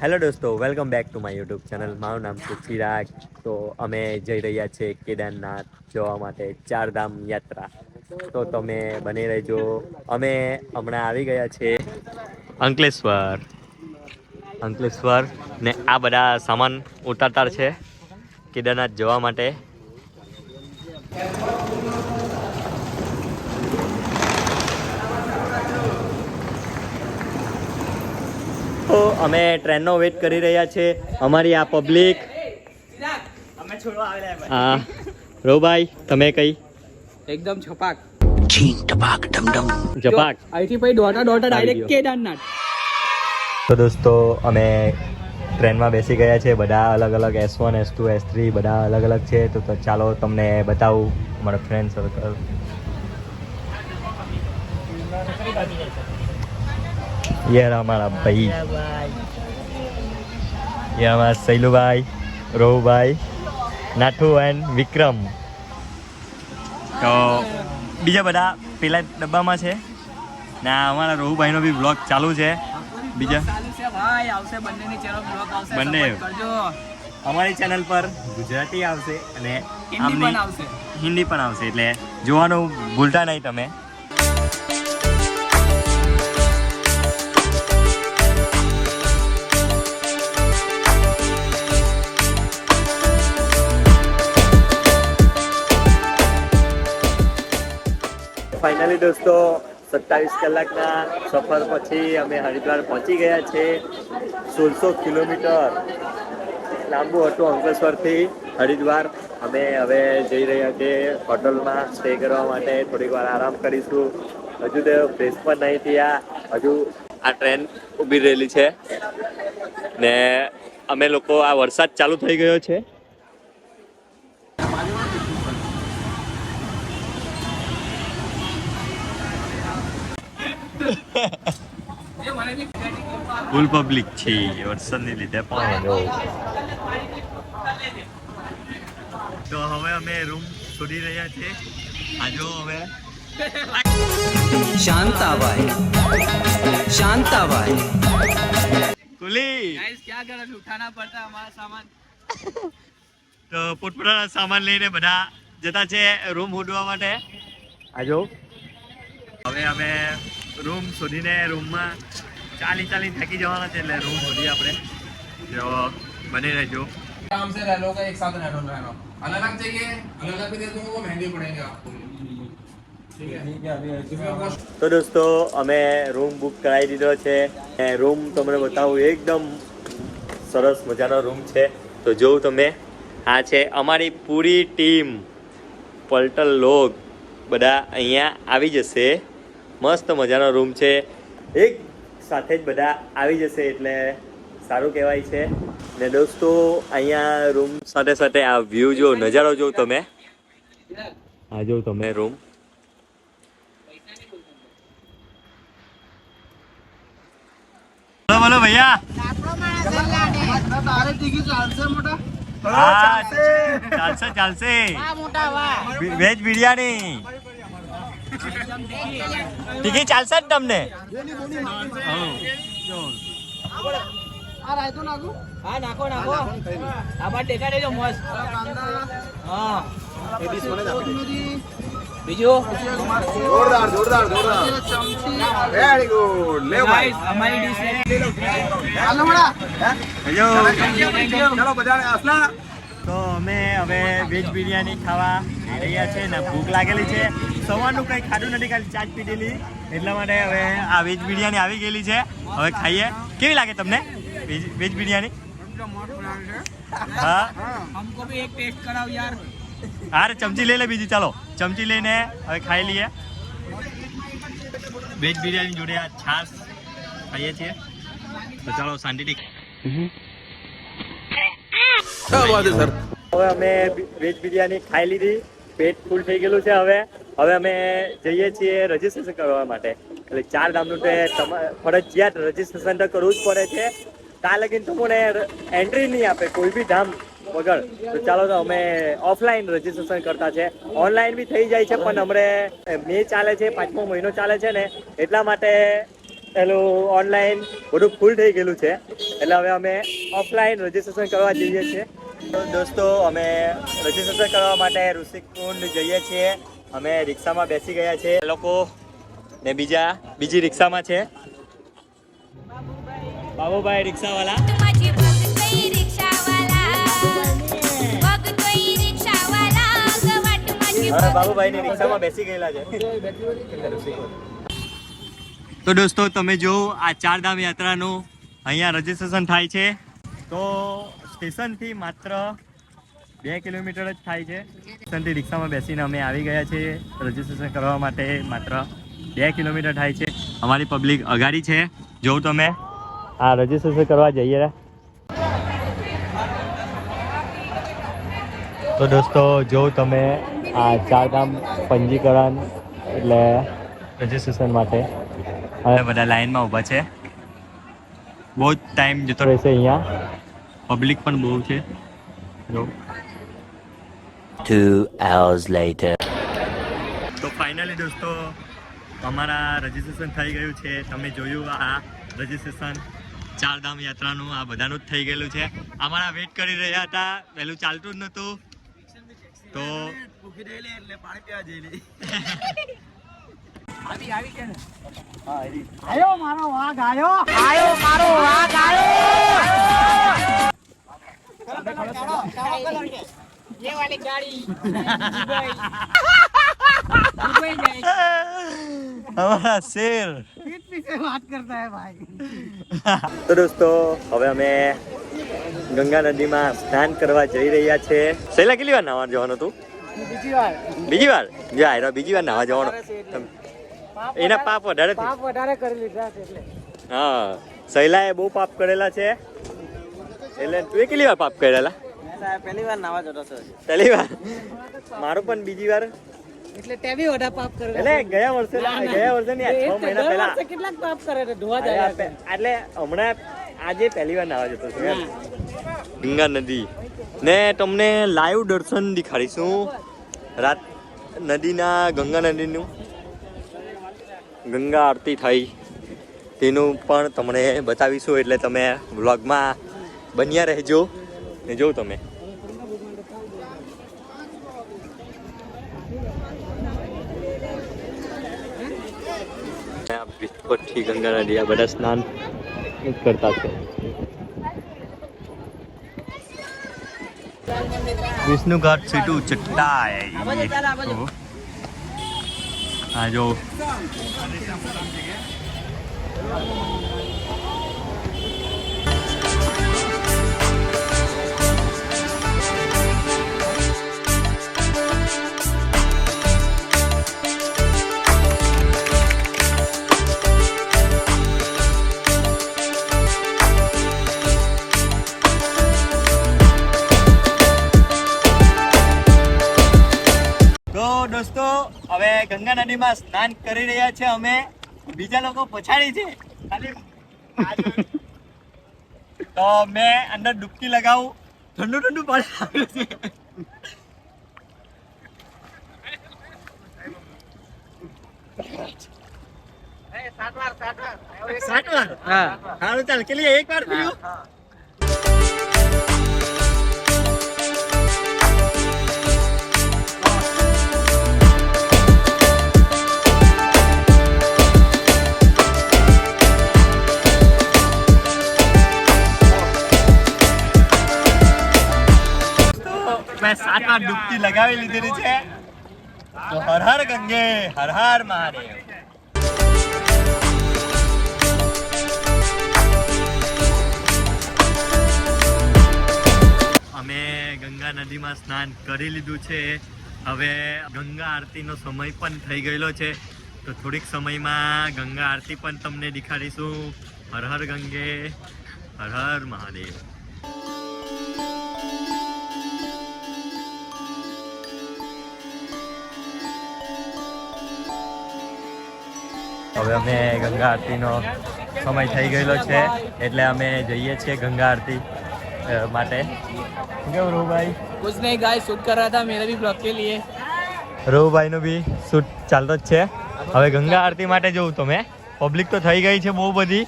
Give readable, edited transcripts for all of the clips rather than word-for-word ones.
Hello દોસ્તો, welcome back to my YouTube channel. મારું નામ છે ચિરાગ. તો અમે જઈ રહ્યા છીએ કેદારનાથ જોવા માટે, ચારધામ યાત્રા. તો તમે બની રહેજો. અમે હમણાં આવી ગયા છે અંકલેશ્વર ને આ બધા સામાન ઉતારતા છે કેદારનાથ જવા માટે. તો અમે ટ્રેનનો વેટ કરી રહ્યા છે. અમારી આ પબ્લિક હા રોભાઈ, તમે કઈ એકદમ છપાક જપાક. અહીંથી પછી દોટા ડાયરેક્ટ કેદારનાથ. તો દોસ્તો અમે ટ્રેનમાં બેસી ગયા છે. બધા અલગ અલગ S1 S2 S3 બધા અલગ અલગ છે. તો ચાલો તમને બતાવું અમારા ફ્રેન્ડ સર્કલ. ये हमारा भाई, ये हमारा सैलू भाई, रोहू भाई, नाठू एंड विक्रम. તો બીજા બધા પેલા ડબ્બામાં છે ને અમારા રોહુભાઈનો બી બ્લોગ ચાલુ છે. બીજા બંને અમારી ચેનલ પર ગુજરાતી આવશે અને હિન્દી પણ આવશે, એટલે જોવાનું ભૂલતા નહીં તમે. ફાઇનલી દોસ્તો 27 કલાકના સફર પછી અમે હરિદ્વાર પહોંચી ગયા છે. 1600 કિલોમીટર લાંબુ હતું અંકલેશ્વરથી હરિદ્વાર. અમે હવે જઈ રહ્યા છીએ હોટલમાં સ્ટે કરવા માટે. થોડીક વાર આરામ કરીશું. હજુ તો ફ્રેશ પણ નહીં થયા. હજુ આ ટ્રેન ઊભી રહેલી છે ને અમે લોકો આ વરસાદ ચાલુ થઈ ગયો છે. ફૂલ પબ્લિક છે વરસાદને લીધે પણ. તો હવે અમે રૂમ શોધી રહ્યા છીએ. આજો હવે શાંતાબાઈ કુલી गाइस क्या कर रहे, उठाना पड़ता हमारा सामान. તો પોતપોતાના સામાન લઈને બધા જતા છે રૂમ શોધવા માટે. આજો હવે અમે રૂમ શોધીને રૂમમાં ચાલી થાકી જવાના છે, એટલે રૂમ શોધીએ આપણે. જો બની રહેજો. आराम से रह लो, एक साथ रह लो. अलग अलग चाहिए, अलग अलग भी दे दूंगा, वो महंगे पड़ेंगे आपको. તો દોસ્તો અમે રૂમ બુક કરાવી દીધો છે. રૂમ તમને બતાવું, એકદમ સરસ મજાનો રૂમ છે. તો જોઉં તમે, આ છે અમારી પૂરી ટીમ, પલટલ લોગ બધા અહીંયા આવી જશે. મસ્ત મજાનો રૂમ છે. એક સાથે જ બધા આવી જશે એટલે સારું કહેવાય છે. ને દોસ્તો અહીંયા રૂમ સાથે સાથે આ વ્યૂ જો, નજારો જો તમે. આ જો તમે રૂમ. બોલો ભૈયા. હા ચાલશે. વેજ બિરયાની ટીકી ચાલશે જ તમને. બીજું जोरदार वेरी गुड. ले भाई हमारी डिश है. चलो बजाने असला. તો અમે હવે વેજ બિરયાની ખાવા જઈ રહ્યા છે ને ભૂખ લાગેલી છે. સવારનું કંઈ ખાધું નથી, ખાલી ચા જ પીધેલી, એટલા માટે હવે આ વેજ બિરયાની આવી ગયેલી છે. હવે ખાઈએ. કેવી લાગે તમને વેજ બિરયાની? હા, हमको भी एक टेस्ट कराओ यार. અરે ચમચી લઈ લે બીજી. ચાલો ચમચી લઈને હવે ખાઈ લઈએ. વેજ બિરયાની જોડે આ છાશ ખાઈએ છીએ. તો ચાલો શાંતિથી. હવે અમે વેજ બિરયાની ખાઈ લીધી. પેટ ફૂલ થઈ ગયેલું છે. હવે અમે જઈએ છીએ રજીસ્ટ્રેશન કરવા માટે. એટલે 4 ધામનું ફરજિયાત રજીસ્ટ્રેશન તો કરવું જ પડે છે. ત્યાં લગીને તો મને એન્ટ્રી નહીં આપે કોઈ બી ધામ વગર. તો ચાલો તો અમે ઓફલાઈન રજીસ્ટ્રેશન કરતા છે. ઓનલાઈન બી થઈ જાય છે, પણ હમણાં મે ચાલે છે, 5મો મહિનો ચાલે છે ને, એટલા માટે પેલું ઓનલાઈન બધું ફૂલ થઈ ગયેલું છે. એટલે હવે અમે ઓફલાઈન રજીસ્ટ્રેશન કરવા જઈએ છીએ. તો દોસ્તો અમે રજીસ્ટ્રેશન કરવા માટે ઋષિકુંડ જઈએ છીએ. અમે રિક્ષામાં બેસી ગયા છે એ લોકો ને બીજી રિક્ષામાં છે બાબુભાઈ રિક્ષાવાળા. હવે બાબુભાઈની રિક્ષામાં બેસી ગયેલા છે. તો દોસ્તો તમે જો આ ચારધામ યાત્રાનું અહીંયા રજીસ્ટ્રેશન થાય છે. તો સ્ટેશનથી માત્ર 2 કિલોમીટર જ થાય છે. સ્ટેશનથી રિક્ષામાં બેસીને અમે આવી ગયા છીએ રજીસ્ટ્રેશન કરવા માટે. માત્ર 2 કિલોમીટર થાય છે. અમારી પબ્લિક અગાડી છે. જો તમે આ રજીસ્ટ્રેશન કરવા જઈએ. તો દોસ્તો જો તમે આ ચારધામ પંજીકરણ એટલે રજીસ્ટ્રેશન માટે હવે બધા લાઈનમાં ઊભા છે. બહુ જ ટાઈમ જતો રહેશે. અહીંયા પબ્લિક પણ બહુ છે. જો 2 hours later. તો ફાઇનલી દોસ્તો અમારા રજીસ્ટ્રેશન થઈ ગયું છે. તમે જોયું આ રજીસ્ટ્રેશન ચારધામ યાત્રાનું આ બધાનું જ થઈ ગયેલું છે. અમારા વેઇટ કરી રહ્યા હતા. પહેલું ચાલતું જ નહોતું તો ये वाली गाड़ी हमारा शेर पीछे बात करता है भाई. તો દોસ્તો હવે અમે ગંગા નદીમાં સ્નાન કરવા જઈ રહ્યા છે. શૈલા કેટલી વાર નાવા જવાનું હતું? બીજી વાર જો આયરો બીજી વાર નાવા જવાનું. એના પાપ વધારે કરી લીધા એટલે હા શૈલાએ બહુ પાપ કરેલા છે. એટલે તું કેટલી વાર પાપ કરેલા? પહેલી વાર નાવા જતો છે. પહેલી વાર મારું પણ બીજી વાર. એટલે તે બી વડા પાપ કરે. એટલે ગયા વર્ષે ની 6 મહિના પહેલા કેટલાક પાપ કરે છે ધોવા જાય. એટલે હમણાં આજે પહેલી વાર નાવા જતો છું. ગંગા નદી ને તમને લાઈવ દર્શન દેખાડીશું. રાત નદીના ગંગા નદીનું ગંગા આરતી થઈ તેનું પણ તમને બતાવીશું. એટલે તમે વ્લોગમાં બન્યા રહેજો ને જો તમે વિસ્ફોટથી ગંગા નદી આ બધા સ્નાન કરતા છે. વિષ્ણુ ઘાટ સીટું ચટ્ટાઈ. હા જો દોસ્તો હવે ગંગા નદીમાં સ્નાન કરી રહ્યા છે અમે. બીજા લોકો પછાડી છે ખાલી તો મેં અંદર ડૂબકી લગાવું. ઠંડુ પાણી આવ્યું છે. સાત વાર હા સારું ચાલ કેટલી એક વાર થયું. મેં 7 વાર ડૂબકી લગાવી લીધેલી છે. તો હર હર ગંગે હર હર મહાદેવ. અમે ગંગા નદીમાં સ્નાન કરી લીધું છે. હવે ગંગા આરતીનો સમય પણ થઈ ગયેલો છે. તો થોડીક સમયમાં ગંગા આરતી પણ તમને દેખાડીશું. હર હર ગંગે હર હર મહાદેવ. હવે અમે ગંગા આરતીનો સમય થઈ ગયેલો છે એટલે અમે જઈએ છીએ ગંગા આરતી માટે. કેવું રોહભાઈ? कुछ नहीं गाइस शूट कर रहा था मेरे भी ब्लॉग के लिए. રોહભાઈનો બી શૂટ ચાલતો જ છે. હવે ગંગા આરતી માટે જોઉં તમે પબ્લિક તો થઈ ગઈ છે બહુ બધી.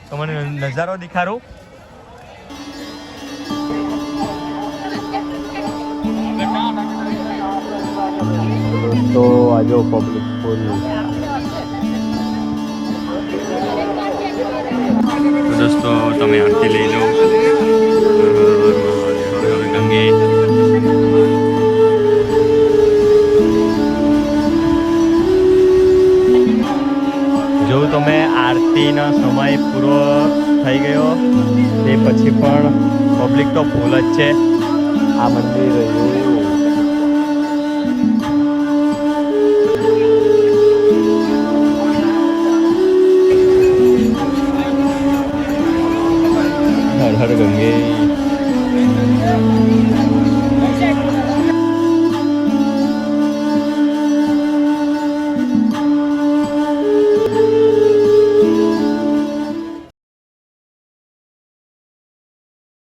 તો મને નજારો દેખાડું. જો પબ્લિક ફૂલ. તો દોસ્તો તમે આરતી લઈ લો. હર હર ગંગે. જો તમે આરતીનો સમય પૂરો થઈ ગયો તે પછી પણ પબ્લિક તો ફૂલ જ છે આ મંદિર રહ્યું. હર હર ગંગે.